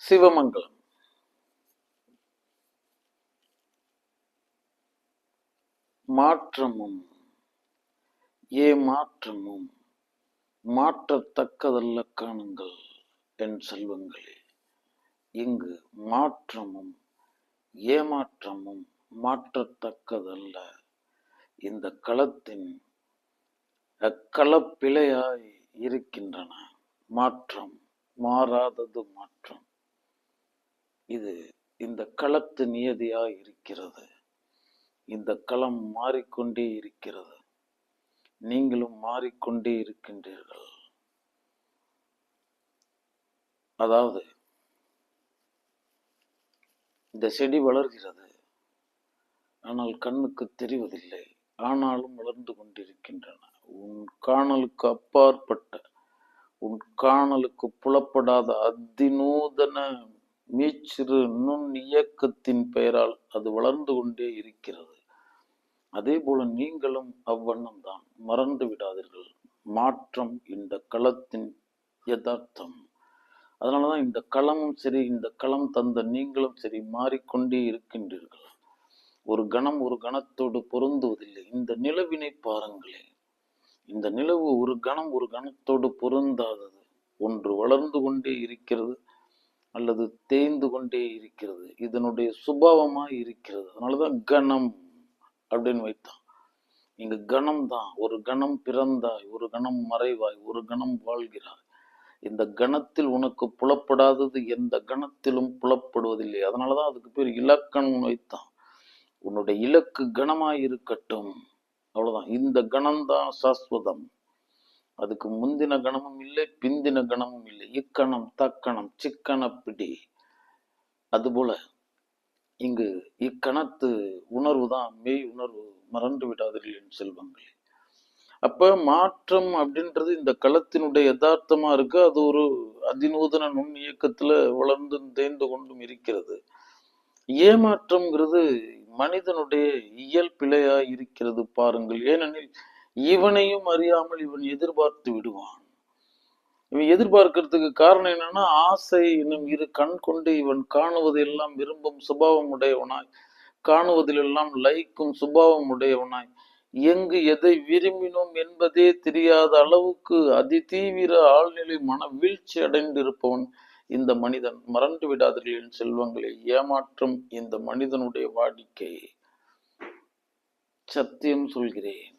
சிவமங்கலம். மாற்றமும் ஏமாற்றமும் மாற்றத்தக்கதல்ல காணுங்கள் என் செல்வங்களே. இங்கு மாற்றமும் ஏமாற்றமும் மாற்றத்தக்கதல்ல. இந்த களத்தின் களப்பிழையாய் இருக்கின்றன. மாற்றம் மாறாதது மாற்றம். இது இந்த களத்து நியதியாய் இருக்கிறது. இந்த களம் மாறிக்கொண்டே இருக்கிறது. நீங்களும் மாறிக்கொண்டே இருக்கின்றீர்கள். அதாவது இந்த செடி வளர்கிறது, ஆனால் கண்ணுக்கு தெரிவதில்லை. ஆனாலும் வளர்ந்து கொண்டிருக்கின்றன. உன் காணலுக்கு அப்பாற்பட்ட, உன் காணலுக்கு புலப்படாத அதிநூதன மீச்சிறு நுண் இயக்கத்தின் பெயரால் அது வளர்ந்து கொண்டே இருக்கிறது. அதே போல நீங்களும் அவ்வண்ணம் தான். மறந்து விடாதீர்கள். மாற்றம் இந்த களத்தின் யதார்த்தம். அதனாலதான் இந்த களமும் சரி, இந்த களம் தந்த நீங்களும் சரி மாறிக்கொண்டே இருக்கின்றீர்கள். ஒரு கணம் ஒரு கணத்தோடு பொருந்துவதில்லை. இந்த நிலவினை பாருங்களேன். இந்த நிலவு ஒரு கணம் ஒரு கணத்தோடு பொருந்தாதது. ஒன்று வளர்ந்து கொண்டே இருக்கிறது அல்லது தேய்ந்து கொண்டே இருக்கிறது. இதனுடைய சுபாவமாய் இருக்கிறது. அதனாலதான் கணம் அப்படின்னு வைத்தான். இங்க கணம் தான். ஒரு கணம் பிறந்தாய், ஒரு கணம் மறைவாய், ஒரு கணம் வாழ்கிறாய். இந்த கணத்தில் உனக்கு புலப்படாதது எந்த கணத்திலும் புலப்படுவதில்லை. அதனாலதான் அதுக்கு பேர் இலக்கணம் வைத்தான். உன்னுடைய இலக்கு கணமாய் இருக்கட்டும், அவ்வளவுதான். இந்த கணம்தான் சாஸ்வதம். அதுக்கு முந்தின கணமும் இல்லை, பிந்தின கணமும் இல்லை. இக்கணம் தக்கணம் சிக்கன பிடி. அதுபோல இங்கு இக்கணத்து உணர்வு தான் மெய் உணர்வு. மறந்து விடாதீர்கள் என் செல்வங்களே. அப்ப மாற்றம் அப்படின்றது இந்த களத்தினுடைய யதார்த்தமா இருக்கு. அது ஒரு அதிநூதன நுண் இயக்கத்துல வளர்ந்து தேர்ந்து கொண்டும் இருக்கிறது. ஏமாற்றம்ங்கிறது மனிதனுடைய இயல்பிழையா இருக்கிறது பாருங்கள். ஏனெனில் இவனையும் அறியாமல் இவன் எதிர்பார்த்து விடுவான். இவன் எதிர்பார்க்கிறதுக்கு காரணம் என்னன்னா, ஆசை என்னும் இரு கண் கொண்டு இவன் காணுவதெல்லாம் விரும்பும் சுபாவம் உடையவனாய், காணுவதிலெல்லாம் லயிக்கும் சுபாவம் உடையவனாய், எங்கு எதை விரும்பினோம் என்பதே தெரியாத அளவுக்கு அதிதீவிர ஆழ்நிலை மன வீழ்ச்சி அடைந்திருப்பவன் இந்த மனிதன். மறந்து விடாதீர்கள் என் செல்வங்களே. ஏமாற்றம் இந்த மனிதனுடைய வாடிக்கை. சத்தியம் சொல்கிறேன்.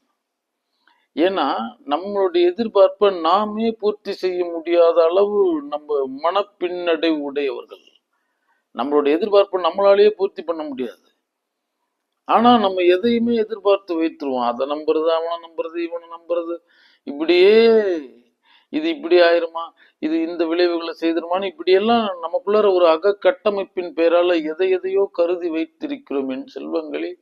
ஏன்னா நம்மளுடைய எதிர்பார்ப்பை நாமே பூர்த்தி செய்ய முடியாத அளவு நம்ம மனப்பின்னடை உடையவர்கள். நம்மளுடைய எதிர்பார்ப்பை நம்மளாலேயே பூர்த்தி பண்ண முடியாது. ஆனா நம்ம எதையுமே எதிர்பார்த்து வைத்துருவோம். அதை நம்புறது, அவனை நம்புறது, இவனை நம்புறது, இப்படியே இது இப்படி ஆயிருமா, இது இந்த விளைவுகளை செய்திருமான்னு இப்படியெல்லாம் நமக்குள்ள ஒரு அகக்கட்டமைப்பின் பெயரால எதையோ கருதி வைத்திருக்கிறோம் என் செல்வங்களே.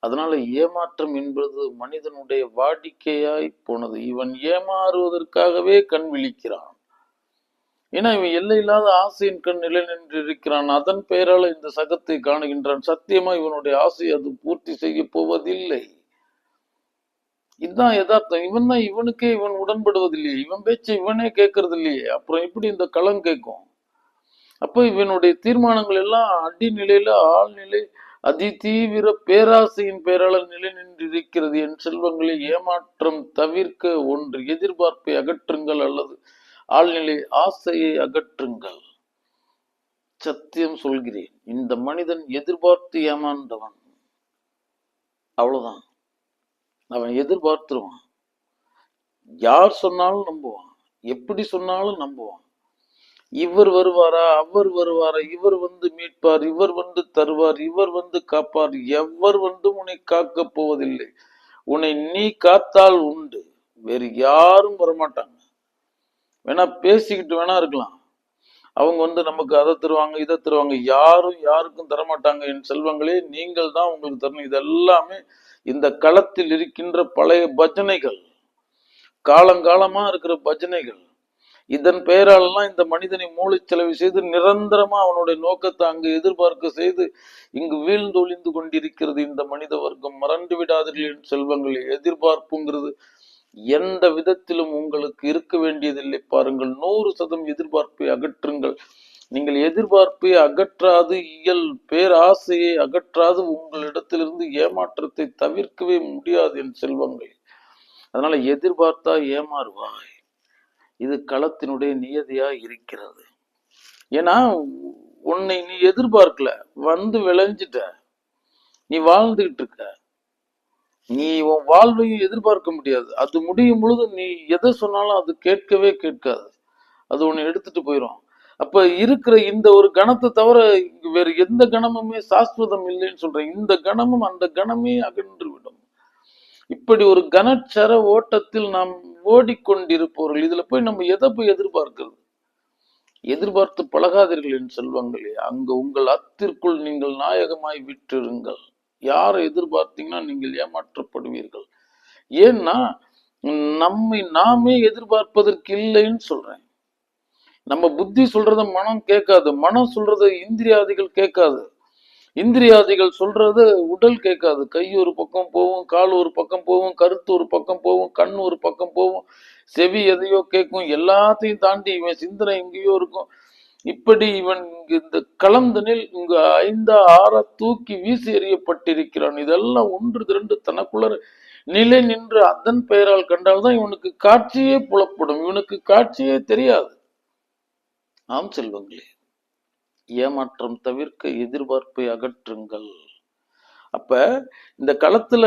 அதனால ஏமாற்றம் என்பது மனிதனுடைய வாடிக்கையாய் போனது. இவன் ஏமாறுவதற்காகவே கண் விழிக்கிறான். ஏன்னா இவன் எல்லையில்லாத ஆசையின் கண் நிலை நின்று இருக்கிறான். அதன் பெயரால இந்த சகத்தை காணுகின்றான். சத்தியமா இவனுடைய ஆசை அது பூர்த்தி செய்ய போவதில்லை. இதுதான் யதார்த்தம். இவன் தான் இவனுக்கே இவன் உடன்படுவதில்லையே. இவன் பேச்சு இவனே கேட்கறது இல்லையே. அப்புறம் எப்படி இந்த களம் கேட்கும்? அப்ப இவனுடைய தீர்மானங்கள் எல்லாம் அடிநிலையில ஆழ்நிலை அதிதீவிர பேராசையின் பேராளர் நிலை நின்றிருக்கிறது என் செல்வங்களை. ஏமாற்றம் தவிர்க்க ஒன்று எதிர்பார்ப்பை அகற்றுங்கள் அல்லது ஆழ்நிலை ஆசையை அகற்றுங்கள். சத்தியம் சொல்கிறேன். இந்த மனிதன் எதிர்பார்த்து ஏமாந்தவன். அவ்வளவுதான். அவன் எதிர்பார்த்துருவான். யார் சொன்னாலும் நம்புவான், எப்படி சொன்னாலும் நம்புவான். இவர் வருவாரா, அவர் வருவாரா, இவர் வந்து மீட்பார், இவர் வந்து தருவார், இவர் வந்து காப்பார். எவர் வந்து உன்னை காக்க போவதில்லை. உன்னை நீ காத்தால் உண்டு. வேறு யாரும் வரமாட்டாங்க. வேணா பேசிக்கிட்டு வேணா இருக்கலாம். அவங்க வந்து நமக்கு அதை தருவாங்க, இதை தருவாங்க. யாரும் யாருக்கும் தரமாட்டாங்க என் செல்வங்களே. நீங்கள் தான் உங்களுக்கு தரணும். இதெல்லாமே இந்த களத்தில் இருக்கின்ற பழைய பஜனைகள், காலங்காலமா இருக்கிற பஜனைகள். இதன் பெயராலெல்லாம் இந்த மனிதனை மூளைச்செலவு செய்து நிரந்தரமா அவனுடைய நோக்கத்தை அங்கு எதிர்பார்க்க செய்து இங்கு வீழ்ந்து ஒளிந்து கொண்டிருக்கிறது இந்த மனித வர்க்கம். மறந்து விடாதீர்கள் செல்வங்களே. எதிர்பார்ப்புங்கிறது எந்த விதத்திலும் உங்களுக்கு இருக்க வேண்டியதில்லை பாருங்கள். 100% எதிர்பார்ப்பை அகற்றுங்கள். நீங்கள் எதிர்பார்ப்பை அகற்றாது, பேராசையை அகற்றாது உங்களிடத்திலிருந்து ஏமாற்றத்தை தவிர்க்கவே முடியாது என் செல்வங்கள். அதனால எதிர்பார்த்தா ஏமாறுவாய். இது களத்தினுடைய நியதியா இருக்கிறது. ஏன்னா உன்னை நீ எதிர்பார்க்கல, வந்து விளைஞ்சிட்ட, நீ வாழ்ந்துகிட்டு இருக்க. நீ உன் வாழ்வையும் எதிர்பார்க்க முடியாது. அது முடியும் பொழுது நீ எதை சொன்னாலும் அது கேட்கவே கேட்காது. அது உன்னை எடுத்துட்டு போயிடும். அப்ப இருக்கிற இந்த ஒரு கணத்தை தவிர வேறு எந்த கணமுமே சாஸ்வதம் இல்லைன்னு சொல்றேன். இந்த கணமும் அந்த கணமே அகன்று விடும். இப்படி ஒரு கனச்சர ஓட்டத்தில் நாம் ஓடிக்கொண்டிருப்பவர்கள். இதுல போய் நம்ம எதை போய் எதிர்பார்க்கிறது? எதிர்பார்த்து பழகாதீர்கள் என் செல்வங்களே. அங்க உங்கள் அத்திற்குள் நீங்கள் நாயகமாய் விட்டிருங்கள். யாரை எதிர்பார்த்தீங்கன்னா நீங்கள் ஏமாற்றப்படுவீர்கள். ஏன்னா நம்மை நாமே எதிர்பார்ப்பதற்கு இல்லைன்னு சொல்றேன். நம்ம புத்தி சொல்றத மனம் கேட்காது, மனம் சொல்றத இந்திரியாதிகள் கேட்காது, இந்திரியாதிகள் சொல்றது உடல் கேட்காது. கை ஒரு பக்கம் போகும், கால் ஒரு பக்கம் போகும், கருத்து ஒரு பக்கம் போகும், கண் ஒரு பக்கம் போகும், செவி எதையோ கேட்கும். எல்லாத்தையும் தாண்டி இவன் சிந்தனை எங்கேயோ இருக்கும். இப்படி இவன் இந்த கலந்தனில் இங்கு 5 6 தூக்கி வீசி எறியப்பட்டிருக்கிறான். இதெல்லாம் ஒன்று திரண்டு தனக்குள்ள நிலை நின்று அதன் பெயரால் கண்டால்தான் இவனுக்கு காட்சியே புலப்படும். இவனுக்கு காட்சியே தெரியாது. ஆம் செல்வங்களே, ஏமாற்றம் தவிர்க்க எதிர்பார்ப்பை அகற்றுங்கள். அப்ப இந்த களத்துல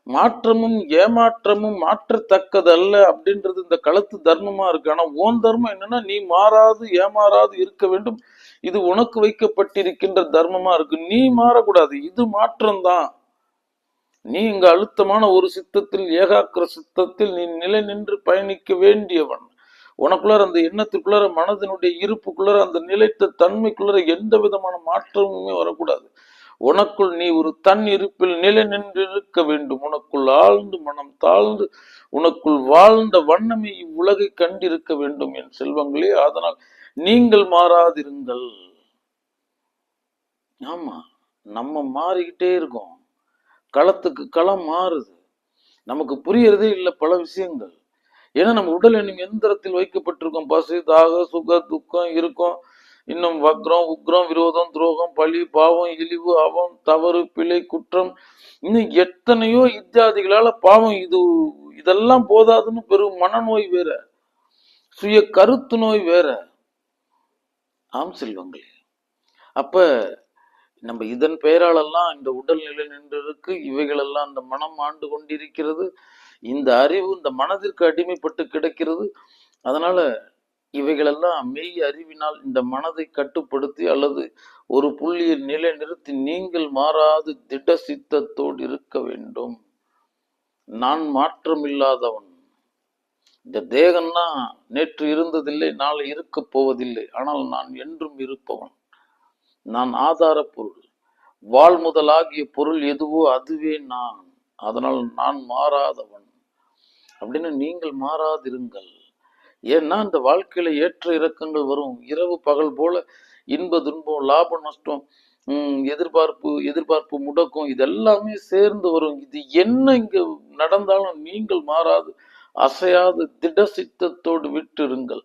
மாற்றமும் ஏமாற்றமும் மாற்றத்தக்கதல்ல அப்படின்றது இந்த களத்து தர்மமா இருக்கு. ஆனா ஓன் தர்மம் என்னன்னா, நீ மாறாது ஏமாறாது இருக்க வேண்டும். இது உனக்கு வைக்கப்பட்டிருக்கின்ற தர்மமா இருக்கு. நீ மாறக்கூடாது. இது மாற்றம்தான். நீ இங்க அழுத்தமான ஒரு சித்தத்தில், ஏகாக்கிர சித்தத்தில் நீ நிலை நின்று பயணிக்க வேண்டியவன். உனக்குள்ளார அந்த எண்ணத்துக்குள்ளார, மனதினுடைய இருப்புக்குள்ளார, அந்த நிலைத்த தன்மைக்குள்ளார எந்த விதமான மாற்றமுமே வரக்கூடாது. உனக்குள் நீ ஒரு தன் இருப்பில் நிலை நின்றிருக்க வேண்டும். உனக்குள் ஆழ்ந்து மனம் தாழ்ந்து உனக்குள் வாழ்ந்த வண்ணமே இவ்வுலகை கண்டிருக்க வேண்டும் என் செல்வங்களே. அதனால் நீங்கள் மாறாதிருங்கள். ஆமா, நம்ம மாறிக்கிட்டே இருக்கோம். களத்துக்கு களம் மாறுது. நமக்கு புரியறதே இல்லை பல விஷயங்கள். ஏன்னா நம்ம உடல் என்னும் எந்திரத்தில் வைக்கப்பட்டிருக்கோம். பசி, தாக, சுக, துக்கம் இருக்கும். இன்னும் வக்ரம், உக்ரம், விரோதம், துரோகம், பழி, பாவம், இழிவு, அவம், தவறு, பிழை, குற்றம், இன்னும் எத்தனையோ இத்தியாதிகளால பாவம். இதெல்லாம் போதாதுன்னு பெரும் மனநோய் வேற, சுய கருத்து நோய் வேற. ஆம் செல்வங்களே. அப்ப நம்ம இதன் பெயராலெல்லாம் இந்த உடல் நிலை நின்றிருக்கு. இவைகளெல்லாம் இந்த மனம் ஆண்டு கொண்டிருக்கிறது. இந்த அறிவு இந்த மனதிற்கு அடிமைப்பட்டு கிடக்கிறது. அதனால இவைகளெல்லாம் மெய் அறிவினால் இந்த மனதை கட்டுப்படுத்தி அல்லது ஒரு புள்ளியில் நிலை நிறுத்தி நீங்கள் மாறாது திட சித்தத்தோடு இருக்க வேண்டும். நான் மாற்றம் இல்லாதவன். இந்த தேகம்னா நேற்று இருந்ததில்லை, நாளை இருக்க போவதில்லை. ஆனால் நான் என்றும் இருப்பவன். நான் ஆதார பொருள். வாழ் முதலாகிய பொருள் எதுவோ அதுவே நான். அதனால் நான் மாறாதவன் அப்படின்னு நீங்கள் மாறாதிருங்கள். ஏன்னா இந்த வாழ்க்கையில ஏற்ற இறக்கங்கள் வரும். இரவு பகல் போல இன்ப துன்பம், லாப நஷ்டம், எதிர்பார்ப்பு முடக்கம், இதெல்லாமே சேர்ந்து வரும். இது என்ன இங்க நடந்தாலும் நீங்கள் மாறாது அசையாது திட சித்தத்தோடு விட்டிருங்கள்.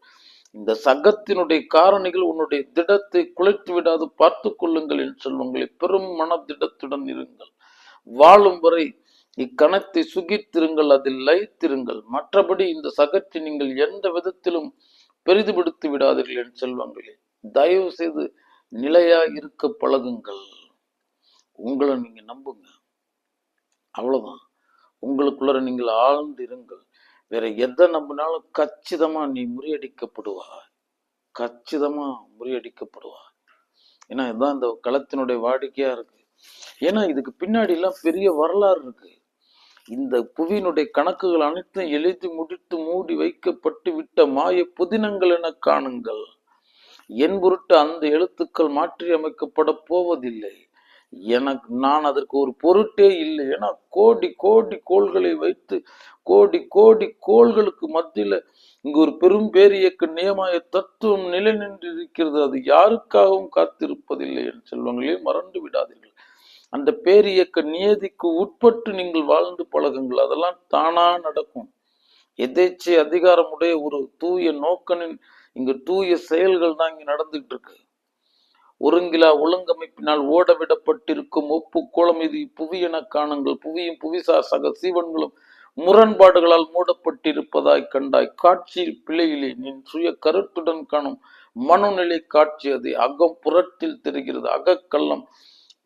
இந்த சகத்தினுடைய காரணிகள் உன்னுடைய திடத்தை குலைத்து விடாது பார்த்து கொள்ளுங்கள் என் செல்வங்களை. பெரும் மன திடத்துடன் இருங்கள். வாழும் வரை இக்கணத்தை சுகித்திருங்கள், அதில் லயித்திருங்கள். மற்றபடி இந்த சகத்தை நீங்கள் எந்த விதத்திலும் பெரிதுபடுத்தி விடாதீர்கள் என் செல்வங்களே. தயவு செய்து நிலையா இருக்க பழகுங்கள். உங்களை நீங்க நம்புங்க, அவ்வளவுதான். உங்களுக்குள்ள நீங்கள் ஆழ்ந்து இருங்கள். வேற எதை நம்பினாலும் கச்சிதமா நீ முறியடிக்கப்படுவாய். கச்சிதமா முறியடிக்கப்படுவாய். ஏன்னா இதுதான் இந்த களத்தினுடைய வாடிக்கையா இருக்கு. ஏன்னா இதுக்கு பின்னாடி எல்லாம் பெரிய வரலாறு இருக்கு. இந்த புவியினுடைய கணக்குகள் அனைத்தும் எழுதி முடித்து மூடி வைக்கப்பட்டு விட்ட மாய புதினங்கள் என காணுங்கள். என் பொருட்டு அந்த எழுத்துக்கள் மாற்றி அமைக்கப்பட போவதில்லை. நான் அதற்கு ஒரு பொருட்டே இல்லை. ஏன்னா கோடி கோடி கோள்களை வைத்து கோடி கோள்களுக்கு மத்தியில இங்கு ஒரு பெரும் பேரியக்க நியமாய தத்துவம் நிலை நின்று இருக்கிறது. அது யாருக்காகவும் காத்திருப்பதில்லை என் செல்வங்களே, மறந்து விடாதீர்கள். அந்த பேரியக்க நியதிக்கு உட்பட்டு நீங்கள் வாழ்ந்து பழகுங்கள். அதெல்லாம் தானா நடக்கும். எதேச்சை அதிகாரமுடைய ஒரு தூய நோக்கனின் இங்கு தூய செயல்கள் தான் இங்க நடந்துட்டு இருக்கு. ஒருங்கிலா ஒழுங்கமைப்பினால் ஓடவிடப்பட்டிருக்கும் ஒப்பு கோலம் இது புவியென காணுங்கள். புவியும் புவிசார் சக சீவன்களும் முரண்பாடுகளால் மூடப்பட்டிருப்பதாய் கண்டாய். காட்சியில் பிழையிலே நின் சுய கருத்துடன் காணும் மனநிலை காட்சி அது. அகம் புறத்தில் தெரிகிறது, அகக்கள்ளம்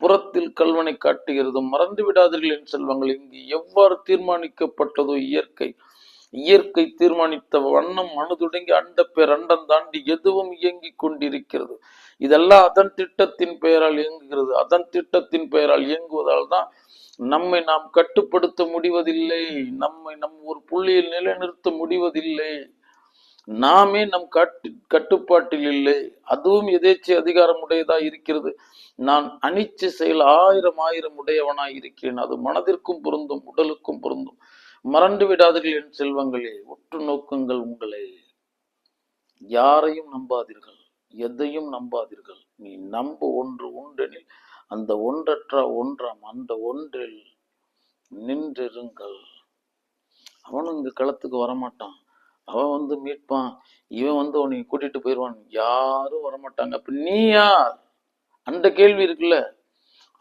புறத்தில் கல்வனை காட்டுகிறது. மறந்து விடாதீர்கள் என் செல்வங்கள். இங்கு எவ்வாறு தீர்மானிக்கப்பட்டதோ இயற்கை, இயற்கை தீர்மானித்த வண்ணம் அணு தொடங்கி அண்ட பேர் அண்டம் தாண்டி எதுவும் இயங்கிக் கொண்டிருக்கிறது. இதெல்லாம் அதன் திட்டத்தின் பெயரால் இயங்குகிறது. அதன் திட்டத்தின் பெயரால் இயங்குவதால் தான் நம்மை நாம் கட்டுப்படுத்த முடிவதில்லை, நம்மை நம் ஒரு புள்ளியில் நிலைநிறுத்த முடிவதில்லை. நாமே நம் கட்டுப்பாட்டில் இல்லை. அதுவும் எதேச்சை அதிகாரம் உடையதா இருக்கிறது. நான் அனிச்சை செயல் ஆயிரம் உடையவனாய் இருக்கிறேன். அது மனதிற்கும் பொருந்தும், உடலுக்கும் பொருந்தும். மறந்து விடாதீர்கள் என் செல்வங்களே. உற்று நோக்குங்கள் உங்களை. யாரையும் நம்பாதீர்கள், எதையும் நம்பாதீர்கள். நீ நம்ப ஒன்று உண்டெனில் அந்த ஒன்றற்ற ஒன்றாம் அந்த ஒன்றில் நின்றிருங்கள். அவனும் இங்க களத்துக்கு வரமாட்டான். அவன் மீட்பான், இவன் உன்னை கூட்டிட்டு போயிடுவான். யாரும் வரமாட்டாங்க. அப்ப நீ யார்? அந்த கேள்வி இருக்குல்ல.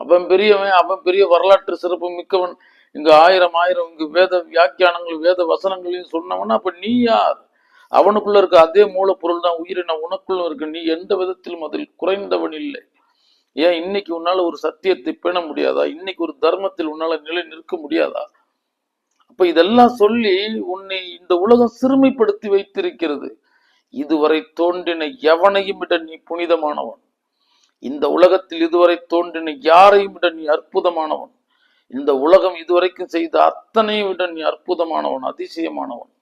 அவன் பெரியவன், அவன் பெரிய வரலாற்று சிறப்பு மிக்கவன், இங்க ஆயிரம் இங்கு வேத வியாக்கியானங்கள் வேத வசனங்களையும் சொன்னவனா, அப்ப நீ யார்? அவனுக்குள்ள இருக்க அதே மூலப்பொருள் தான் உயிரின உனக்குள்ள இருக்கு. நீ எந்த விதத்திலும் அதில் குறைந்தவன் இல்லை. ஏன் இன்னைக்கு உன்னால ஒரு சத்தியத்தை பேண முடியாதா? இன்னைக்கு ஒரு தர்மத்தில் உன்னால நிலை நிற்க முடியாதா? அப்ப இதெல்லாம் சொல்லி உன்னை இந்த உலகம் சிறுமைப்படுத்தி வைத்திருக்கிறது. இதுவரை தோன்றின எவனையும் விட நீ புனிதமானவன். இந்த உலகத்தில் இதுவரை தோன்றின யாரையும் விட நீ அற்புதமானவன். இந்த உலகம் இதுவரைக்கும் செய்த அத்தனையும் விட நீ அற்புதமானவன், அதிசயமானவன்,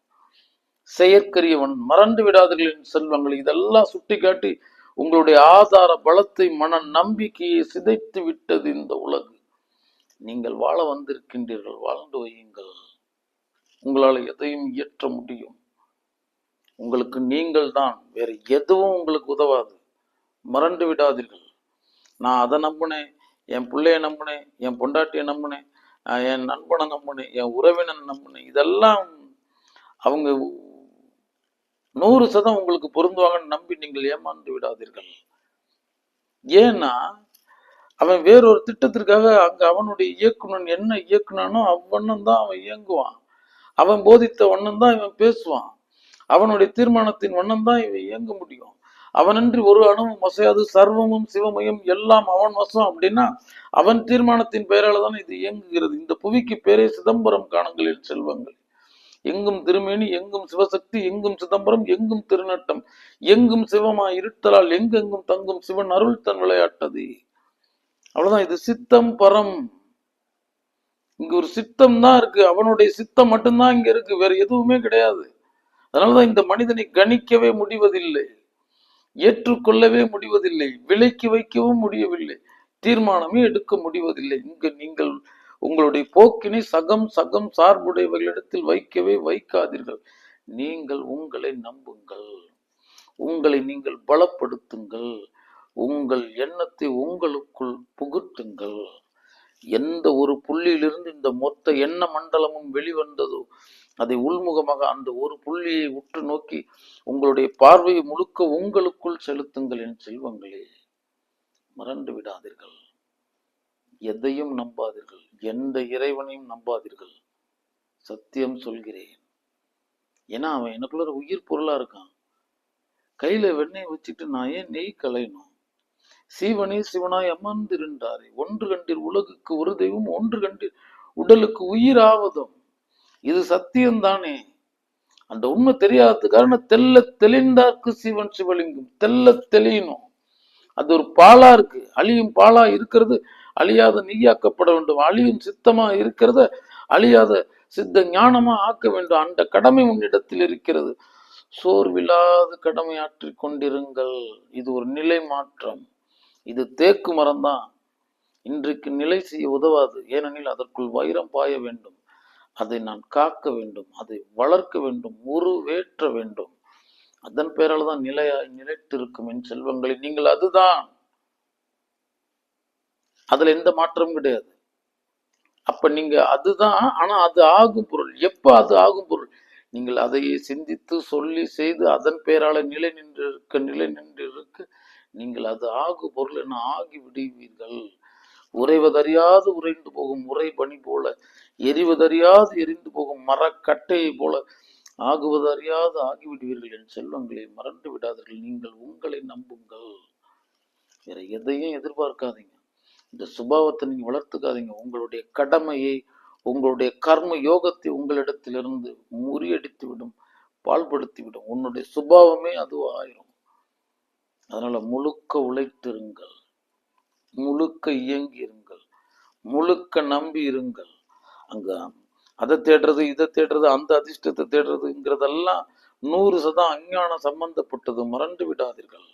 செயற்கரியவன். மறந்து விடாதீர்கள் செல்வங்கள். இதெல்லாம் சுட்டி காட்டி உங்களுடைய ஆதார பலத்தை, மன நம்பிக்கையை சிதைத்து விட்டது இந்த உலகு. நீங்கள் வாழ வந்திருக்கின்றீர்கள், வாழ்ந்து வையுங்கள். உங்களால் எதையும் இயற்ற முடியும். உங்களுக்கு நீங்கள் தான், வேற எதுவும் உங்களுக்கு உதவாது. மறந்து விடாதீர்கள். நான் அதை நம்பினேன், என் பிள்ளைய நம்பினேன், என் பொண்டாட்டியை நம்பினேன், என் நண்பனை நம்பினேன், என் உறவினன் நம்பினேன். இதெல்லாம் அவங்க 100% உங்களுக்கு பொருந்துவாங்கன்னு நம்பி நீங்கள் ஏமாந்து விடாதீர்கள். ஏன்னா அவன் வேறொரு திட்டத்திற்காக அங்க அவனுடைய இயக்குனன் என்ன இயக்குனானோ அவ்வண்ணம் தான் அவன் இயங்குவான். அவன் போதித்த வண்ணம் தான் இவன் பேசுவான். அவனுடைய தீர்மானத்தின் வண்ணம் தான் இவன் இயங்க முடியும். அவனன்றி ஒரு அணுவும் அசையாது, சர்வமும் சிவமயம், எல்லாம் அவன் வசம். அப்படின்னா அவன் தீர்மானத்தின் பெயரால தான் இது இயங்குகிறது. இந்த புவிக்கு பேரே சிதம்பரம் காணுங்களில் செல்வங்கள். எங்கும் திருமேனி, எங்கும் சிவசக்தி, எங்கும் சிதம்பரம், எங்கும் திருநட்டம், எங்கும் சிவமா இருத்தலால் எங்கெங்கும் தங்கும் சிவன் அருள் தன் விளையாட்டது. அவ்வளவுதான். இது சித்தம் பரம். இங்க ஒரு சித்தம் தான் இருக்கு. அவனுடைய சித்தம் மட்டும்தான் இங்க இருக்கு, வேற எதுவுமே கிடையாது. அதனாலதான் இந்த மனிதனை கணிக்கவே முடிவதில்லை, ஏற்றுக்கொள்ளவே முடிவதில்லை, விலைக்கு வைக்கவும் முடியவில்லை, தீர்மானமே எடுக்க முடிவதில்லை. இங்க நீங்கள் உங்களுடைய போக்கினை சகம் சார்புடையவர்களிடத்தில் வைக்கவே வைக்காதீர்கள். நீங்கள் உங்களை நம்புங்கள், உங்களை நீங்கள் பலப்படுத்துங்கள், உங்கள் எண்ணத்தை உங்களுக்குள் புகுத்துங்கள். எந்த ஒரு புள்ளியிலிருந்து இந்த மொத்த எண்ண மண்டலமும் வெளிவந்ததோ அதை உள்முகமாக அந்த ஒரு புள்ளியை உற்று நோக்கி உங்களுடைய பார்வையை முழுக்க உங்களுக்குள் செலுத்துங்கள் என் செல்வங்களே. மறந்து விடாதீர்கள், எதையும் நம்பாதீர்கள், எந்த இறைவனையும் நம்பாதீர்கள். சத்தியம் சொல்கிறேன். ஏன்னா அவன் எனக்குள்ள உயிர் பொருளா இருக்கான். கையில வெண்ணெய் வச்சுட்டு நான் ஏன் நெய் கலையணும்? சீவனே சிவனாய் அமர்ந்திருந்தாரே, ஒன்று கண்டீர் உலகுக்கு ஒரு தெய்வம், ஒன்று கண்டீர் உடலுக்கு உயிர் ஆவதும். இது சத்தியம் தானே. அந்த உண்மை தெரியாத காரணம் தெல்ல தெளிந்தார்க்கு சிவன் சிவலிங்கம். தெல்ல தெளியணும். அது ஒரு பாலா இருக்கு, அழியும் பாலா இருக்கிறது அழியாத நெய்யாக்கப்பட வேண்டும். அழியும் சித்தமா இருக்கிறத அழியாத சித்த ஞானமா ஆக்க வேண்டும். அந்த கடமை உன்னிடத்தில் இருக்கிறது. சோர்வில்லாத கடமை ஆற்றிக் கொண்டிருங்கள். இது ஒரு நிலை மாற்றம். இது தேக்கு மரம் தான், இன்றைக்கு நிலை செய்ய உதவாது. ஏனெனில் அதற்குள் வைரம் பாய வேண்டும். அதை நான் காக்க வேண்டும், அதை வளர்க்க வேண்டும், உருவேற்ற வேண்டும். அதன் பேரால் தான் நிலையாய் நிலைத்திருக்கும் என் செல்வங்களை. நீங்கள் அதுதான், அதுல எந்த மாற்றமும் கிடையாது. அப்ப நீங்க அதுதான். ஆனா அது ஆகும் பொருள். எப்ப அது ஆகும் பொருள்? நீங்கள் அதையே சிந்தித்து சொல்லி செய்து அதன் பேரால நிலை நின்று இருக்க நீங்கள் அது ஆகு பொருள் என ஆகி விடுவீர்கள். உறைவதறியாது உறைந்து போகும் உறை பனி போல, எரிவதறியாது எரிந்து போகும் மரக்கட்டையை போல ஆகுவதறியாது ஆகிவிடுவீர்கள். என் செல்வங்களை மறந்து விடாதீர்கள். நீங்கள் உங்களை நம்புங்கள். வேற எதையும் எதிர்பார்க்காதீங்க. இந்த சுபாவத்தை நீங்க வளர்த்துக்காதீங்க. உங்களுடைய கடமையை, உங்களுடைய கர்ம யோகத்தை உங்களிடத்திலிருந்து முறியடித்து விடும், பால்படுத்திவிடும். உன்னுடைய சுபாவமே அதுவா ஆயிரும். அதனால முழுக்க உழைத்திருங்கள், முழுக்க இயங்கி இருங்கள், முழுக்க நம்பி இருங்கள். அங்க அதை தேடுறது, இதை தேடுறது, அந்த அதிர்ஷ்டத்தை தேடுறதுங்கிறதெல்லாம் 100% அஞ்ஞானம் சம்பந்தப்பட்டது. மறந்து விடாதீர்கள்.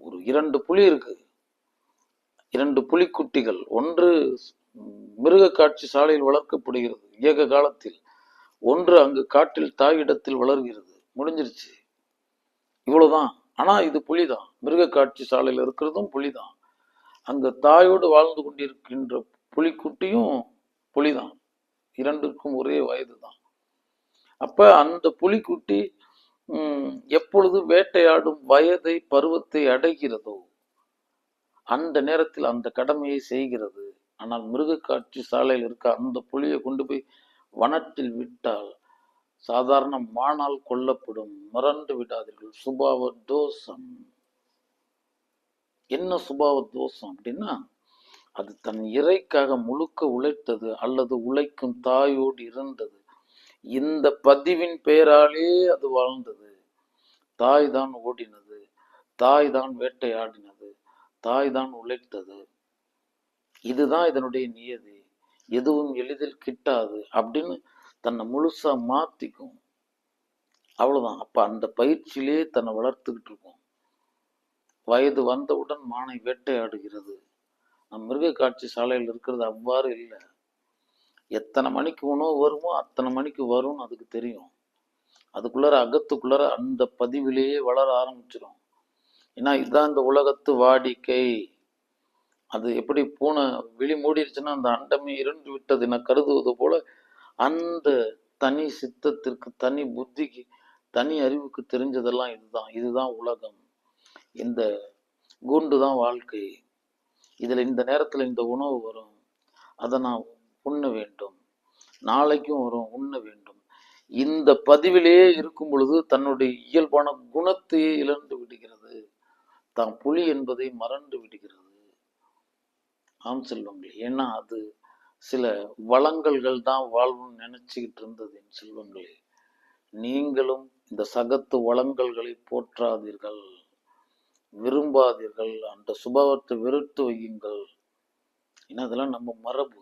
ஒரு 2 புலி இருக்கு, 2 புலிக்குட்டிகள். ஒன்று மிருக காட்சி சாலையில் வளர்க்கப்படுகிறது ஏக காலத்தில், ஒன்று அங்கு காட்டில் தாயிடத்தில் வளர்கிறது. முடிஞ்சிருச்சு, இவ்வளவுதான். ஆனா இது புலிதான். மிருக காட்சி சாலையில் இருக்கிறதும் புலிதான். அங்க தாயோடு வாழ்ந்து கொண்டிருக்கின்ற புலிக்குட்டியும் புலிதான். இரண்டுக்கும் ஒரே வயது தான். அப்ப அந்த புலிக்குட்டி எப்பொழுது வேட்டையாடும் வயதை பருவத்தை அடைகிறதோ அந்த நேரத்தில் அந்த கடமையை செய்கிறது. ஆனால் மிருக காட்சி சாலையில் இருக்க அந்த புலியை கொண்டு போய் வனத்தில் விட்டால் சாதாரண மானால் கொல்லப்படும். மறந்து விடாதீர்கள். சுபாவ தோஷம். என்ன சுபாவ தோஷம் அப்படின்னா, அது தன் இறைக்காக முழுக்க உழைத்தது அல்லது உழைக்கும் தாயோடு இருந்தது. இந்த பதிவின் பெயராலே அது வாழ்ந்தது. தாய் தான் ஓடினது, தாய் தான் வேட்டையாடினது, தாய் தான் உழைத்தது. இதுதான் இதனுடைய நியதி, எதுவும் எளிதில் கிட்டாது அப்படின்னு தன்னை முழுசா மாத்திக்கும். அவ்வளவுதான். அப்ப அந்த பயிற்சியிலே தன்னை வளர்த்துக்கிட்டு இருக்கும். வயது வந்தவுடன் மானை வேட்டையாடுகிறது. நம் மிருக காட்சி சாலையில் இருக்கிறது அவ்வாறு இல்லை. எத்தனை மணிக்கு உணவு வருமோ அத்தனை மணிக்கு வரும்னு அதுக்கு தெரியும். அதுக்குள்ளார அகத்துக்குள்ளார அந்த பதிவிலேயே வளர ஆரம்பிச்சிடும். ஏன்னா இதுதான் இந்த உலகத்து வாடிக்கை. அது எப்படி பூனை விழி மூடிடுச்சுன்னா அந்த அண்டமே இருண்டு விட்டது என கருதுவது போல அந்த தனி சித்தத்திற்கு, தனி புத்திக்கு, தனி அறிவுக்கு தெரிஞ்சதெல்லாம் இதுதான். இதுதான் உலகம், இந்த கூண்டு தான் வாழ்க்கை. இதுல இந்த நேரத்துல இந்த உணவு வரும், அதை நான் உண்ண வேண்டும், நாளைக்கும் வரும் உண்ண வேண்டும். இந்த பதிவிலேயே இருக்கும் பொழுது தன்னுடைய இயல்பான குணத்தையே இழந்து விடுகிறது. தான் புலி என்பதை மறந்து விடுகிறது. ஆம் செல்வங்களே. ஏன்னா அது சில வளங்கல்கள் தான் வாழ்வுன்னு நினைச்சுக்கிட்டு இருந்தது. என் செல்வங்களே, நீங்களும் இந்த சகத்து வளங்கல்களை போற்றாதீர்கள், விரும்பாதீர்கள். அந்த சுபாவத்தை வெறுத்து வையுங்கள். ஏன்னா அதெல்லாம் நம்ம மரபு.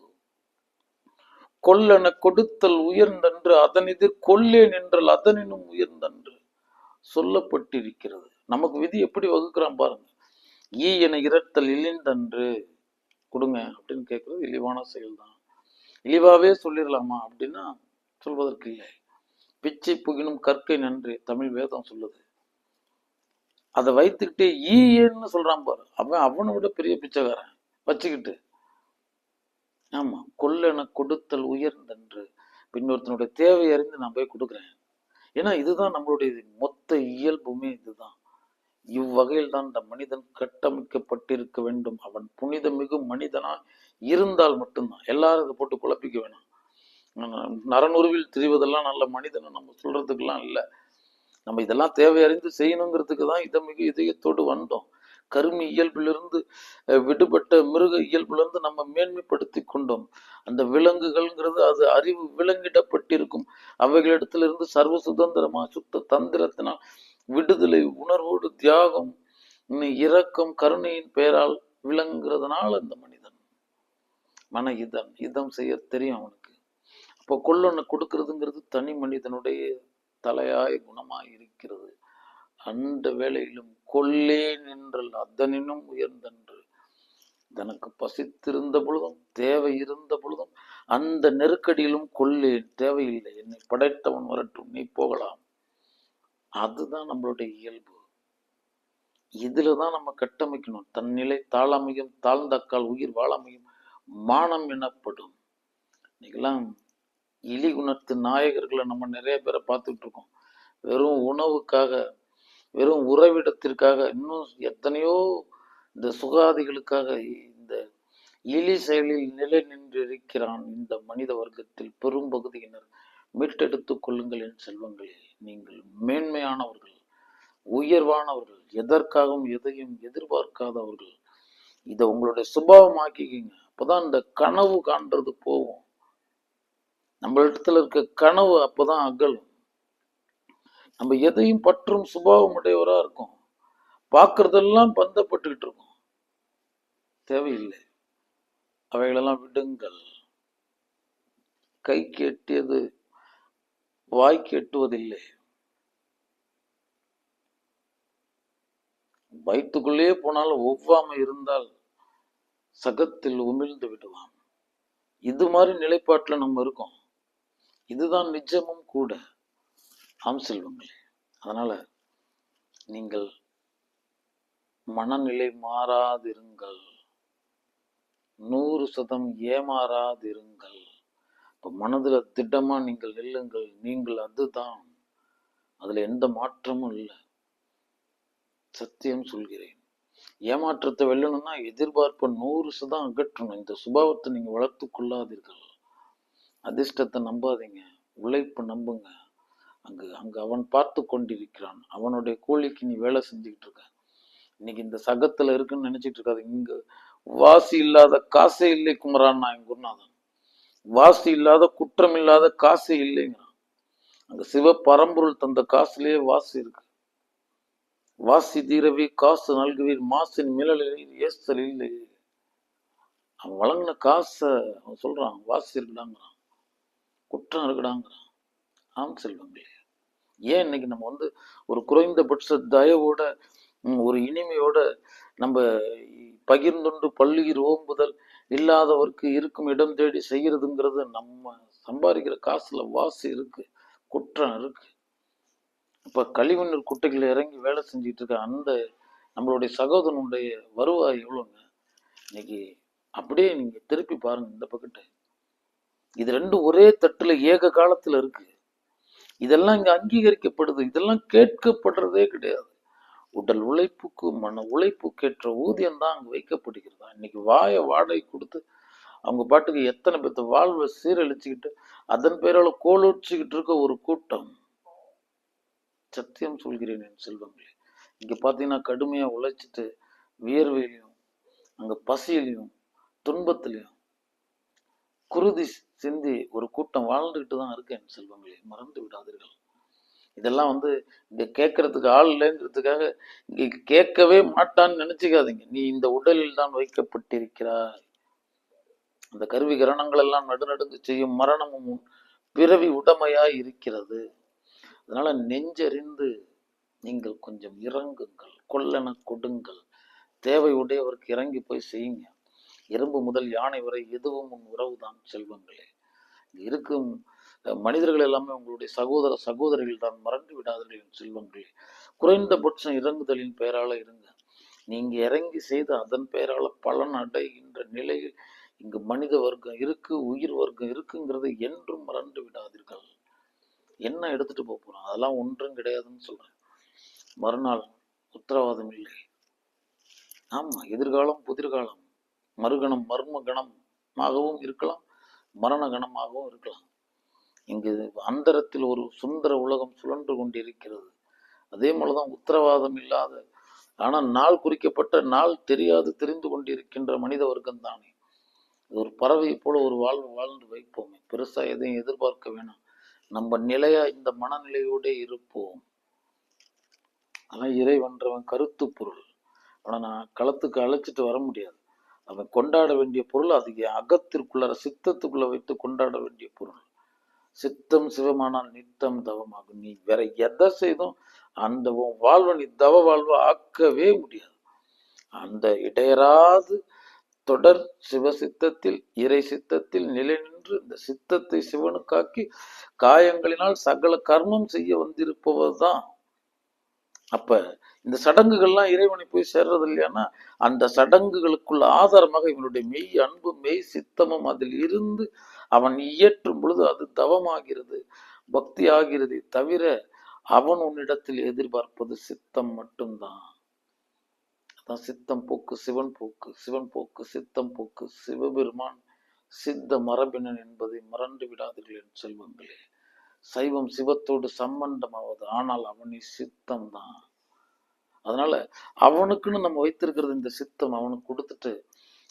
கொல்லென கொடுத்தல் உயர்ந்தன்று, அதன் எதிர் கொல்லேன் என்றால் அதனினும் உயர்ந்தன்று சொல்லப்பட்டிருக்கிறது. நமக்கு விதி எப்படி வகுக்கிறான் பாருங்க. ஈ என இரத்தல் இழிந்தன்று, கொடுங்க அப்படின்னு கேட்கறது இழிவான செயல்தான். இழிவாவே சொல்லிடலாமா அப்படின்னா சொல்வதற்கு இல்லை. பிச்சை புகினும் கற்கை நன்றி தமிழ் வேதம் சொல்லுது. அதை வைத்துக்கிட்டே ஈன்னு சொல்றான் பாரு, அவனை விட பெரிய பிச்சைக்காரன் வச்சுக்கிட்டு. ஆமா, கொல்லென கொடுத்தல் உயர்ந்தன்று. பின்னொருத்தனுடைய தேவை அறிந்து நான் போய் கொடுக்குறேன். ஏன்னா இதுதான் நம்மளுடைய மொத்த இயல்புமே. இதுதான். இவ்வகையில் தான் இந்த மனிதன் கட்டமைக்கப்பட்டிருக்க வேண்டும். அவன் புனித மிகு மனிதனா இருந்தால் மட்டும்தான். எல்லாரும் இதை போட்டு குழப்பிக்க வேணாம். நரனுருவில் திரிவதெல்லாம் நல்ல மனிதனை நம்ம சொல்றதுக்கெல்லாம் இல்லை. நம்ம இதெல்லாம் தேவை அறிந்து செய்யணுங்கிறதுக்கு தான் இதை மிக இதயத்தோடு வந்தோம். கருமி இயல்பிலிருந்து விடுபட்ட மிருக இயல்பிலிருந்து நம்ம மேன்மைப்படுத்தி கொண்டோம். அந்த விலங்குகள்ங்கிறது அது அறிவு விலங்கிடப்பட்டிருக்கும். அவைகளிடத்திலிருந்து சர்வ சுதந்திரமா சுத்த தந்திரத்தினால் விடுதலை உணர்வோடு தியாகம், இரக்கம், கருணையின் பெயரால் விளங்குறதுனால அந்த மனிதன் மன இதம் செய்ய தெரியும் அவனுக்கு. அப்போ கொல்லொன்னு கொடுக்கறதுங்கிறது தனி மனிதனுடைய தலையாய குணமாய் இருக்கிறது. அந்த வேளையிலும் கொல்லேன் என்றால் அதனினும் உயர்ந்தன்று. தனக்கு பசித்திருந்த பொழுதும் தேவை இருந்த பொழுதும் அந்த நெருக்கடியிலும் கொல்லேன், தேவையில்லை, என்னை படைத்தவன் வரட்டும், நீ போகலாம். அதுதான் நம்மளுடைய இயல்பு. இதுலதான் நம்ம கட்டமைக்கணும். தன்னிலை தாழமையும் தாழ்ந்தக்கால் உயிர் வாழமையும் மானம் எனப்படும். இன்னைக்கெல்லாம் இலி குணத்து நாயகர்களை நம்ம நிறைய பேரை பார்த்துட்டு இருக்கோம். வெறும் உணவுக்காக வெறும் உறைவிடத்திற்காக இன்னும் எத்தனையோ இந்த சுகாதிகளுக்காக இந்த இழி செயலில் நிலை நின்றிருக்கிறான் இந்த மனித வர்க்கத்தில் பெரும்பகுதியினர். மீட்டெடுத்துக் கொள்ளுங்கள் என் செல்வங்களே. நீங்கள் மேன்மையானவர்கள், உயர்வானவர்கள், எதற்காகவும் எதையும் எதிர்பார்க்காதவர்கள். இதை உங்களுடைய சுபாவமாக்கிக்கிங்க. அப்பதான் இந்த கனவு காண்றது போகும். நம்ம இடத்துல இருக்க கனவு அப்பதான் அகலும். நம்ம எதையும் பற்றும் சுபாவம் உடையவரா இருக்கும். பார்க்கறதெல்லாம் பந்தப்பட்டுக்கிட்டு இருக்கும். தேவையில்லை, அவைகளெல்லாம் விடுங்கள். கைக்கு எட்டியது வாய்க்கு எட்டுவதில்லை. வயிற்றுக்குள்ளே போனாலும் ஒவ்வாமை இருந்தால் சகத்தில் உமிழ்ந்து விடுவான். இது மாதிரி நிலைப்பாட்டுல நம்ம இருக்கோம். இதுதான் நிஜமும் கூட. ஆம் செல்வங்களே. அதனால நீங்கள் மனநிலை மாறாதிருங்கள், 100% ஏமாறாதிருங்கள். இப்போ மனதுல திட்டமா நீங்கள் நில்லுங்கள். நீங்கள் அதுதான், அதுல எந்த மாற்றமும் இல்லை. சத்தியம் சொல்கிறேன். ஏமாற்றத்தை வெல்லணும்னா எதிர்பார்ப்பை 100% அகற்றணும். இந்த சுபாவத்தை நீங்க வளர்த்து கொள்ளாதீர்கள். அதிர்ஷ்டத்தை நம்பாதீங்க, உழைப்பு நம்புங்க. அங்க அவன் பார்த்து கொண்டிருக்கிறான். அவனுடைய கூலிக்கு நீ வேலை செஞ்சுக்கிட்டு இருக்க. இன்னைக்கு இந்த சகத்துல இருக்குன்னு நினைச்சிட்டு இருக்காது. இங்க வாசி இல்லாத காசே இல்லை குமரான். நான் என் குருநாதன். வாசி இல்லாத குற்றம் இல்லாத காசே இல்லைங்கிறான். அங்க சிவ பரம்பொருள் தந்த காசுலயே வாசி இருக்கு. வாசி தீரவி காசு நல்குவீர் மாசின் மிளலில் ஏசல் இல்லை. அவன் வழங்கின காசை அவன் சொல்றான் வாசி இருக்குடாங்கிறான், குற்றம் இருக்குடாங்கிறான். ஆம் செல்வங்களே. ஏன் இன்னைக்கு நம்ம ஒரு குறைந்தபட்ச தயவோட ஒரு இனிமையோட நம்ம பகிர்ந்துண்டு பள்ளியில் ஓம்புதல் இல்லாதவருக்கு இருக்கும் இடம் தேடி செய்யறதுங்கிறது நம்ம சம்பாதிக்கிற காசுல வாசி இருக்கு, குற்றம் இருக்கு. இப்ப கழிவுநீர் குட்டைகளை இறங்கி வேலை செஞ்சுட்டு இருக்க அந்த நம்மளுடைய சகோதரனுடைய வருவாய் எவ்வளவுங்க இன்னைக்கு? அப்படியே நீங்க திருப்பி பாருங்க இந்த பக்கத்தை. இது ரெண்டும் ஒரே தட்டுல ஏக காலத்துல இருக்கு. இதெல்லாம் இங்க அங்கீகரிக்கப்படுது. இதெல்லாம் கேட்கப்படுறதே கிடையாது. உடல் உழைப்புக்கு மன உழைப்புக்கேற்ற ஊதியம் தான் அங்க வைக்கப்படுகிறதா? இன்னைக்கு வாடகை கொடுத்து அவங்க பாட்டுக்கு எத்தனை பேர்த்த வாழ்வை சீரழிச்சுக்கிட்டு அதன் பேரால கோலோச்சிக்கிட்டு இருக்க ஒரு கூட்டம். சத்தியம் சொல்கிறேன் என் செல்வங்களே. இங்க பாத்தீங்கன்னா கடுமையா உழைச்சிட்டு வியர்வையிலையும் அங்க பசியிலையும் துன்பத்திலையும் குருதி சிந்தி ஒரு கூட்டம் வாழ்ந்துகிட்டு தான் இருக்கு என் செல்வங்களே. மறந்து விடாதீர்கள். இதெல்லாம் இங்க கேட்கறதுக்கு ஆள் இல்லைங்கிறதுக்காக இங்க கேட்கவே மாட்டான்னு நினைச்சுக்காதீங்க. நீ இந்த உடலில் தான் வைக்கப்பட்டிருக்கிறாய். அந்த கருவி கிரணங்கள் எல்லாம் நடுநடுங்கு செய்யும் மரணமும் பிறவி உடமையாய் இருக்கிறது. அதனால நெஞ்சறிந்து நீங்கள் கொஞ்சம் இறங்குங்கள், கொல்லென கொடுங்கள். தேவை உடையவருக்கு இறங்கி போய் செய்யுங்க. எறும்பு முதல் யானை வரை எதுவும் உன் உறவுதான் செல்வங்களே. இருக்கும் மனிதர்கள் எல்லாமே உங்களுடைய சகோதர சகோதரிகள் தான். மறந்து விடாதீர்கள் செல்வங்களே. குறைந்தபட்சம் இறங்குதலின் பெயரால இருங்க. நீங்க இறங்கி செய்து அதன் பெயரால பலன் அடைகின்ற நிலையில் இங்கு மனித வர்க்கம் இருக்கு, உயிர் வர்க்கம் இருக்குங்கிறது என்றும் மறந்து விடாதீர்கள். என்ன எடுத்துட்டு போறோம் அதெல்லாம் ஒன்றும் கிடையாதுன்னு சொல்றேன். மறுநாள் உத்தரவாதம் இல்லை. ஆமா, எதிர்காலம் புதிர்காலம், மறுகணம் மர்ம கணமாகவும் இருக்கலாம், மரண கணமாகவும் இருக்கலாம். இங்கு அந்தரத்தில் ஒரு சுந்தர உலகம் சுழன்று கொண்டிருக்கிறது. அதே போலதான் உத்தரவாதம் இல்லாத ஆனால் நாள் குறிக்கப்பட்ட நாள் தெரியாது தெரிந்து கொண்டிருக்கின்ற மனித வர்க்கம் தானே. ஒரு பறவை போல ஒரு வாழ்ந்து வைப்போமே. பெருசா எதையும் எதிர்பார்க்க வேணாம். நம்ம நிலையா இந்த மனநிலையோட இருப்போம். ஆனால் இறைவன்றவன் கருத்து பொருள். அவனை நான் களத்துக்கு அழைச்சிட்டு வர முடியாது. அவன் கொண்டாட வேண்டிய பொருள் அது அகத்திற்குள்ள சித்தத்துக்குள்ள வைத்து கொண்டாட வேண்டிய பொருள். சித்தம் சிவமானால் நித்தம் தவமாகும். நீ வேற எதை செய்தும் அந்த வாழ்வை நீ தவ வாழ்வை ஆக்கவே முடியாது. அந்த இடையராது தொடர் சிவ சித்தத்தில் இறை சித்தத்தில் நிலை நின்று இந்த சித்தத்தை சிவனுக்காக்கி காயங்களினால் சகல கர்மம் செய்ய வந்திருப்பவர் தான். அப்ப இந்த சடங்குகள்லாம் இறைவனை போய் சேர்றது இல்லையானா அந்த சடங்குகளுக்குள்ள ஆதாரமாக இவனுடைய மெய் அன்பு மெய் சித்தமும் அதில் இருந்து அவன் இயற்றும் பொழுது அது தவமாகிறது, பக்தி ஆகிறது. தவிர அவன் உன்னிடத்தில் எதிர்பார்ப்பது சித்தம் மட்டும்தான். அதான் சித்தம் போக்கு சிவன் போக்கு, சிவன் போக்கு சித்தம் போக்கு, சிவபெருமான் சித்த மரபினன் என்பதை மறந்து விடாதீர்கள் என் செல்வங்களே. சைவம் சிவத்தோடு சம்பந்தமாவது, ஆனால் அவனி சித்தம் தான். அதனால அவனுக்குன்னு நம்ம வைத்திருக்கிறது இந்த சித்தம் அவனுக்கு கொடுத்துட்டு,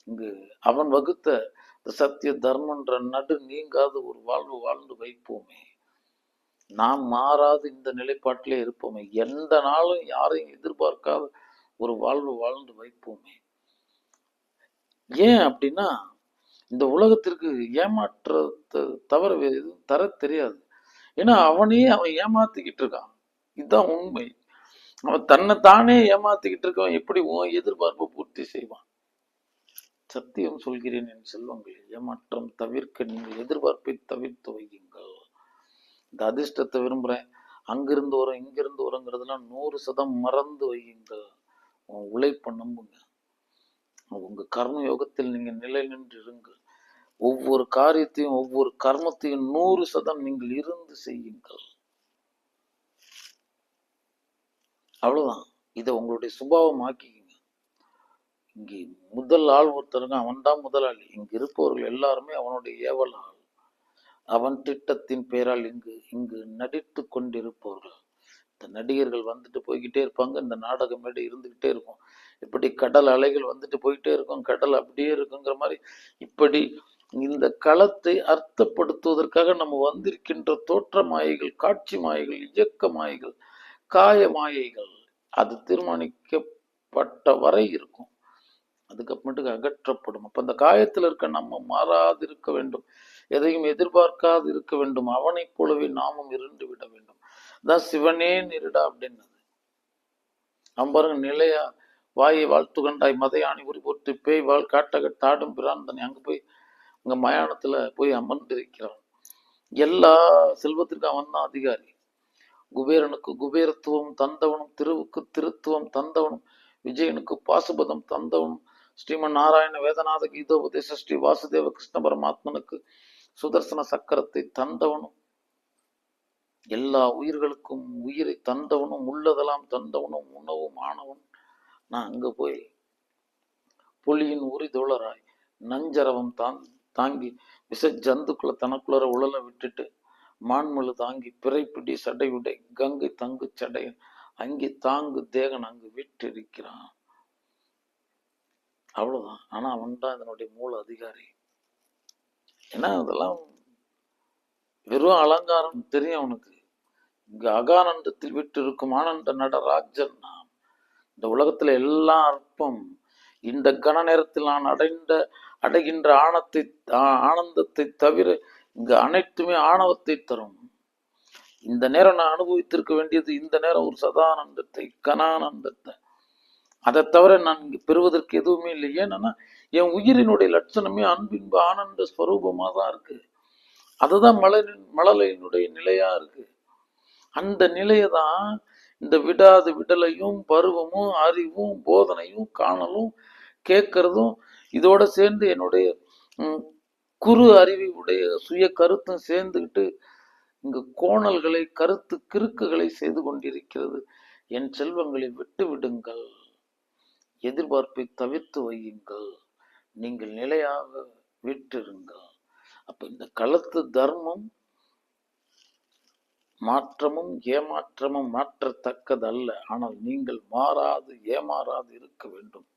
இங்கு அவன் வகுத்த சத்திய தர்மன்ற நடு நீங்காத ஒரு வாழ்வு வாழ்ந்து வைப்போமே. நாம் மாறாது இந்த நிலைப்பாட்டிலே இருப்போமே. எந்த நாளும் யாரையும் எதிர்பார்க்காத ஒரு வாழ்வு வாழ்ந்து வைப்போமே. ஏன் அப்படின்னா, இந்த உலகத்திற்கு ஏமாற்றத்தை தவிர வேறு எதுவும் தர தெரியாது. ஏன்னா அவனையே அவன் ஏமாத்திக்கிட்டு இருக்கான். இதுதான் உண்மை. அவன் தன்னை தானே ஏமாத்திக்கிட்டு இருக்கவன் எப்படி உன் எதிர்பார்ப்பை பூர்த்தி செய்வான்? சத்தியம் சொல்கிறேன் என் செல்வங்களே, ஏமாற்றம் தவிர்க்க நீங்கள் எதிர்பார்ப்பை தவிர்த்து வையுங்கள். இந்த அதிர்ஷ்டத்தை விரும்புறேன், அங்கிருந்து வரும் இங்கிருந்து வருங்கிறதுலாம் 100% மறந்து வையுங்கள். உன் உழைப்பை நம்புங்க. உங்க கர்ம யோகத்தில் நீங்க நிலை நின்று இருங்கள். ஒவ்வொரு காரியத்தையும் ஒவ்வொரு கர்மத்தையும் 100% நீங்கள் இருந்து செய்யுங்கள். அவ்வளவுதான். இதை உங்களுடைய சுபாவம் ஆக்கிக்கங்க. இங்கே முதல் ஆள் ஒருத்தருங்க, அவன் தான் முதலாளி. இங்கு இருப்பவர்கள் எல்லாருமே அவனுடைய ஏவல் ஆள். அவன் திட்டத்தின் பெயரால் இங்கு நடித்து கொண்டிருப்பவர்கள். இந்த நடிகர்கள் வந்துட்டு போய்கிட்டே இருப்பாங்க. இந்த நாடக மேடை இருந்துகிட்டே இருக்கும். இப்படி கடல் அலைகள் வந்துட்டு போயிட்டே இருக்கும், கடல் அப்படியே இருக்குங்கிற மாதிரி. இப்படி இந்த களத்தை அர்த்தப்படுத்துவதற்காக நம்ம வந்திருக்கின்ற தோற்ற மாயைகள், காட்சி மாயைகள், இயக்க மாயைகள், காய மாயைகள், அது தீர்மானிக்கப்பட்ட வரை இருக்கும். அதுக்கப்புறமேட்டுக்கு அகற்றப்படும். அப்ப அந்த காயத்தில் இருக்க நம்ம மாறாது இருக்க வேண்டும், எதையும் எதிர்பார்க்காது இருக்க வேண்டும். அவனைப் போலவே நாமும் இருந்து விட வேண்டும். அதான் சிவனே நிருடா அப்படின்னது. அவன் பாருங்க, நிலையா வாயை வாழ்த்து கண்டாய் மதையானி உரி போட்டு பேய் வாழ் காட்டக தாடும் பிரான் தன்னை. அங்க போய் அங்க மயானத்துல போய் அமர்ந்திருக்கிறான். எல்லா செல்வத்திற்கும் அவன் தான் அதிகாரி. குபேரனுக்கு குபேரத்துவம் தந்தவனும், திருவுக்கு திருத்துவம் தந்தவனும், விஜயனுக்கு பாசுபதம் தந்தவனும், ஸ்ரீமன் நாராயண வேதநாத கீதோபதேச ஸ்ரீ வாசுதேவ கிருஷ்ண பரமாத்மனுக்கு சுதர்சன சக்கரத்தை தந்தவனும், எல்லா உயிர்களுக்கும் உயிரை தந்தவனும், உள்ளதெல்லாம் தந்தவனும், உணவும் ஆனவனும். நான் அங்க போய் புலியின் உரி தோழராய் நஞ்சரவம் தாங்கி விச ஜந்துக்குள்ள தனக்குள்ளர உழல விட்டுட்டு, மான்மழு தாங்கி பிறைப்பிடி சடையுடை கங்கை தங்கு சடையன் அங்கே தாங்கு தேகன் அங்கு விட்டிருக்கிறான். அவ்வளவுதான். ஆனா அவன் தான் இதனுடைய மூல அதிகாரி. ஏன்னா அதெல்லாம் வெறும் அலங்காரம் தெரியும் அவனுக்கு. இங்கு அகானந்தத்தில் விட்டு இருக்கும் ஆனந்த நடராஜன் நாம். இந்த உலகத்துல எல்லாம் அற்பம். இந்த கன நேரத்தில் நான் அடைகின்ற ஆனந்தத்தை தவிர இங்கு அனைத்துமே ஆணவத்தை தரும். இந்த நேரம் நான் அனுபவித்திருக்க வேண்டியது இந்த நேரம் ஒரு சதானந்தத்தை, கனானந்தத்தை. அதை தவிர நான் இங்கு பெறுவதற்கு எதுவுமே இல்லை. ஏன்னா என் உயிரினுடைய லட்சணமே அன்பின்பு ஆனந்த ஸ்வரூபமா தான் இருக்கு. அதுதான் மழலையினுடைய நிலையா இருக்கு. அந்த நிலையை தான் இந்த விடாது விடலையும் பருவமும் அறிவும் போதனையும் காணலும் கேட்கறதும் இதோட சேர்ந்து என்னுடைய குறு அறிவுடைய சுய கருத்தும் சேர்ந்துக்கிட்டு இங்கு கோணல்களை, கருத்து கிறுக்குகளை செய்து கொண்டிருக்கிறது. என் செல்வங்களை விட்டு விடுங்கள், எதிர்பார்ப்பை தவிர்த்து வையுங்கள், நீங்கள் நிலையாக விட்டிருங்கள். அப்ப இந்த களத்து தர்மம் மாற்றமும் ஏமாற்றமும் மாற்றத்தக்கதல்ல. ஆனால் நீங்கள் மாறாது ஏமாறாது இருக்க வேண்டும்.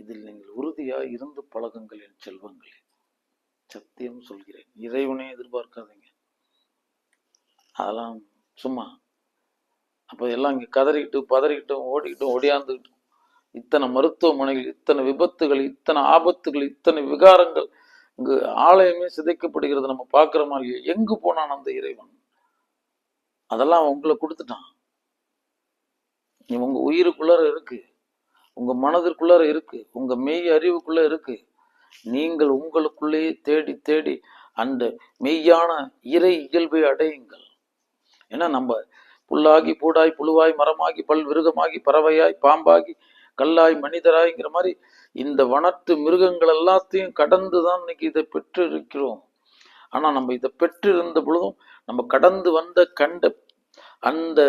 இதில் நீங்கள் உறுதியாக இருந்து பழகுங்கள் என் செல்வங்களே. சத்தியம் சொல்கிறேன். இறைவனே எதிர்பார்க்காதீங்க. அதெல்லாம் சும்மா. அப்போ எல்லாம் இங்கே கதறிக்கிட்டு பதறிக்கிட்டும் ஓடிக்கிட்டும் ஓடியாந்துக்கிட்டும் இத்தனை மருத்துவமனைகள், இத்தனை விபத்துகள், இத்தனை ஆபத்துகள், இத்தனை விகாரங்கள், இங்கு ஆலயமே சிதைக்கப்படுகிறது. நம்ம பார்க்குற மாதிரி எங்கு போனான் அந்த இறைவன்? அதெல்லாம் உங்களை கொடுத்துட்டான். உங்க உயிருக்குள்ளார இருக்கு, உங்க மனதிற்குள்ளார இருக்கு, உங்க மெய் அறிவுக்குள்ள இருக்கு. நீங்கள் உங்களுக்குள்ளேயே தேடி தேடி அந்த மெய்யான இறை இயல்பை அடையுங்கள். ஏன்னா நம்ம புல்லாகி பூடாய் புழுவாய் மரமாகி பல் விருகமாகி பறவையாய் பாம்பாகி கல்லாய் மனிதராய்ங்கிற மாதிரி இந்த வனத்து மிருகங்கள் எல்லாத்தையும் கடந்துதான் இன்னைக்கு இதை பெற்று இருக்கிறோம். ஆனா நம்ம இதை பெற்று இருந்த பொழுதும் நம்ம கடந்து வந்த கண்ட அந்த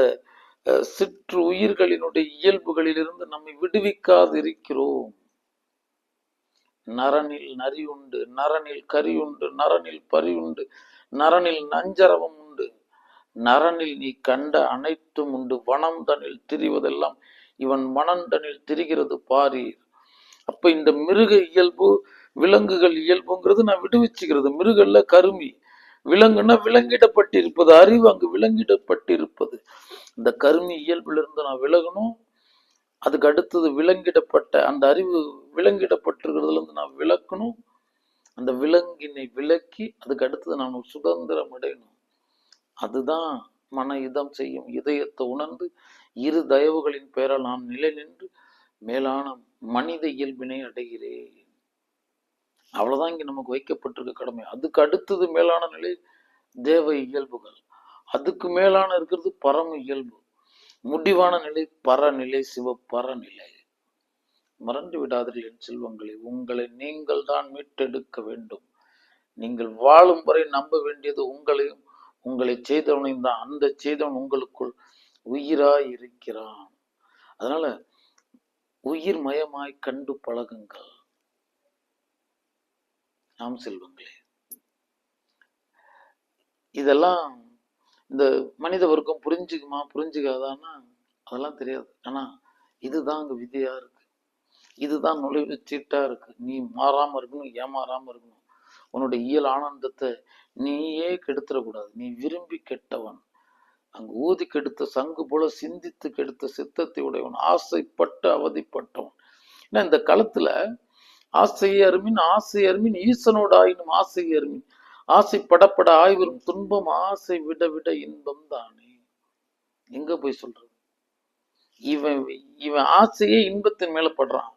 சிற்று உயிர்களினுடைய இயல்புகளிலிருந்து நம்மை விடுவிக்காது இருக்கிறோம். நரனில் நரி உண்டு, நரனில் கரி உண்டு, நரனில் பரி உண்டு, நரனில் நஞ்சரவம் உண்டு, நரனில் நீ கண்ட அனைத்தும் உண்டு, வனம் தனில் திரிவதெல்லாம் இவன் மனந்தனில் திரிகிறது பாரீர். அப்ப இந்த மிருக இயல்பு விலங்குகள் இயல்புங்கிறது நான் விடுவிச்சுக்கிறது. மிருகல்ல கருமி, விலங்குன்னா விலங்கிடப்பட்டிருப்பது, அறிவு அங்கு விலங்கிடப்பட்டிருப்பது. இந்த கருமி இயல்பிலிருந்து நான் விலகணும். அதுக்கு அடுத்தது விலங்கிடப்பட்ட அந்த அறிவு விலங்கிடப்பட்டிருக்கிறதுல இருந்து நான் விளக்கணும். அந்த விலங்கினை விலக்கி அதுக்கு அடுத்தது நான் சுதந்திரம் அடையணும். அதுதான் மன இதம் செய்யும் இதயத்தை உணர்ந்து இரு தயவுகளின் பெயரால் நான் நிலை நின்று மேலான மனித இயல்பினை அடைகிறேன். அவ்வளவுதான் இங்க நமக்கு வைக்கப்பட்டிருக்க கடமை. அதுக்கு அடுத்தது மேலான நிலை தேவ இயல்புகள், அதுக்கு மேலான இருக்கிறது பரம இயல்பு, முடிவான நிலை பரநிலை, சிவ பரநிலை. மறந்து விடாதீர்கள் என் செல்வங்களை, உங்களை நீங்கள் தான் மீட்டெடுக்க வேண்டும். நீங்கள் வாழும் வரை நம்ப வேண்டியது உங்களையும் உங்களை செய்தவனையும் தான். அந்த செய்தவன் உங்களுக்குள் உயிராய் இருக்கிறான். அதனால உயிர் மயமாய் கண்டு பழகுங்கள் நாம் செல்வங்களே. இதெல்லாம் இந்த மனித வர்க்கம் புரிஞ்சுக்குமா புரிஞ்சுக்காதான்னா அதெல்லாம் தெரியாது. ஆனா இதுதான் அங்க விதியா இருக்கு, இதுதான் நுழைவு சீட்டா இருக்கு. நீ மாறாம இருக்கணும், ஏமாறாம இருக்கணும். உன்னுடைய இயல் ஆனந்தத்தை நீயே கெடுத்துடக்கூடாது. நீ விரும்பி கெட்டவன், அங்கு ஊதி கெடுத்த சங்கு போல சிந்தித்து கெடுத்த சித்தத்தை உடையவன், ஆசைப்பட்டு அவதிப்பட்டவன். ஏன்னா இந்த களத்துல ஆசையை அருமின் ஆசை அருமின் ஈசனோடு ஆயினும் ஆசை அருமின் ஆசைப்படப்பட ஆய்வரும் துன்பம் ஆசை விட விட இன்பம் தானே. எங்க போய் சொல்றது? இவன் இவன் ஆசையே இன்பத்தின் மேல படுறான்.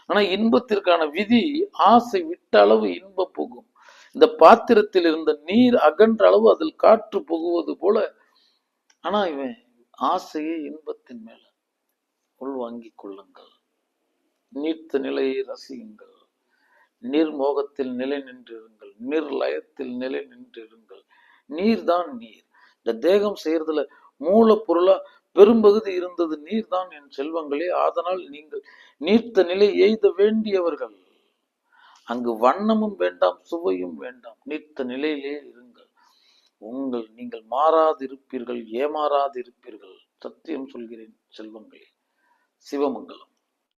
ஆனா இன்பத்திற்கான விதி ஆசை விட்ட அளவு இன்பம் போகும். இந்த பாத்திரத்தில் இருந்த நீர் அகன்ற அளவு அதில் காற்று புகுவது போல. ஆனா இவன் ஆசையே இன்பத்தின் மேல. உள்வாங்கிக் கொள்ளுங்கள், நீர்த்த நிலையை ரசியுங்கள், நீர்மோகத்தில் நிலை நின்றிருங்கள், நீர்லயத்தில் நிலை நின்றிருங்கள். நீர் தான் நீர். இந்த தேகம் செய்யறதுல மூலப்பொருளா பெரும்பகுதி இருந்தது நீர் தான் என் செல்வங்களே. அதனால் நீங்கள் நீர்த்த நிலை எய்த வேண்டியவர்கள். அங்கு வண்ணமும் வேண்டாம், சுவையும் வேண்டாம், நீர்த்த நிலையிலே இருங்கள். நீங்கள் மாறாதிருப்பீர்கள், ஏமாறாதிருப்பீர்கள். சத்தியம் சொல்கிறேன் செல்வங்களே. சிவமங்கலம்.